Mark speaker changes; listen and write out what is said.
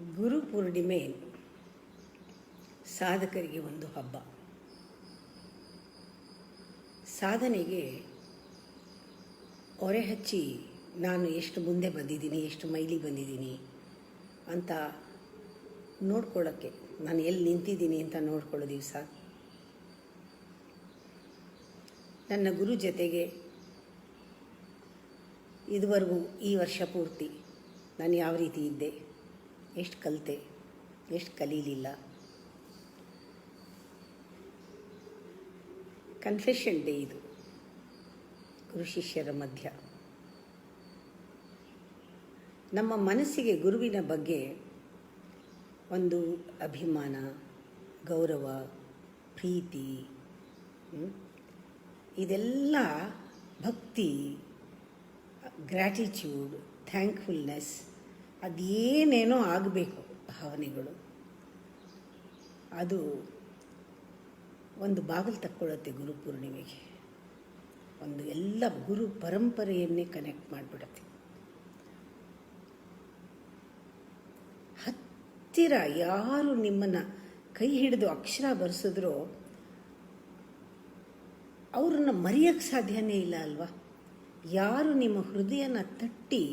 Speaker 1: ಗುರು ಪೂರ್ಣಿಮೆ ಸಾಧಕರಿಗೆ ಒಂದು ಹಬ್ಬ. ಸಾಧನೆಗೆ ಒರೆ ಹಚ್ಚಿ ನಾನು ಎಷ್ಟು ಮುಂದೆ ಬಂದಿದ್ದೀನಿ, ಎಷ್ಟು ಮೈಲಿ ಬಂದಿದ್ದೀನಿ ಅಂತ ನೋಡ್ಕೊಳ್ಳೋಕ್ಕೆ, ನಾನು ಎಲ್ಲಿ ನಿಂತಿದ್ದೀನಿ ಅಂತ ನೋಡ್ಕೊಳ್ಳೋ ದಿವಸ. ನನ್ನ ಗುರು ಜೊತೆಗೆ ಇದುವರೆಗೂ ಈ ವರ್ಷ ಪೂರ್ತಿ ನಾನು ಯಾವ ರೀತಿ ಇದ್ದೆ, ಎಷ್ಟು ಕಲಿತೆ, ಎಷ್ಟು ಕಲೀಲಿಲ್ಲ. ಕನ್ಫೆಷನ್ ಡೇ ಇದು, ಗುರು ಶಿಷ್ಯರ ಮಧ್ಯ. ನಮ್ಮ ಮನಸ್ಸಿಗೆ ಗುರುವಿನ ಬಗ್ಗೆ ಒಂದು ಅಭಿಮಾನ, ಗೌರವ, ಪ್ರೀತಿ, ಇದೆಲ್ಲ ಭಕ್ತಿ, ಗ್ರ್ಯಾಟಿಟ್ಯೂಡ್, ಥ್ಯಾಂಕ್ಫುಲ್ನೆಸ್, ಅದೇನೇನೋ ಆಗಬೇಕು ಭಾವನೆಗಳು. ಅದು ಒಂದು ಬಾಗಿಲು ತಕ್ಕೊಳ್ಳುತ್ತೆ ಗುರು ಪೂರ್ಣಿಮೆಗೆ. ಒಂದು ಎಲ್ಲ ಗುರು ಪರಂಪರೆಯನ್ನೇ ಕನೆಕ್ಟ್ ಮಾಡಿಬಿಡುತ್ತೆ. ಹತ್ತಿರ ಯಾರು ನಿಮ್ಮನ್ನು ಕೈ ಹಿಡಿದು ಅಕ್ಷರ ಬರೆಸಿದ್ರೋ ಅವ್ರನ್ನ ಮರೆಯೋಕ್ಕೆ ಸಾಧ್ಯನೇ ಇಲ್ಲ ಅಲ್ವಾ. ಯಾರು ನಿಮ್ಮ ಹೃದಯನ ತಟ್ಟಿ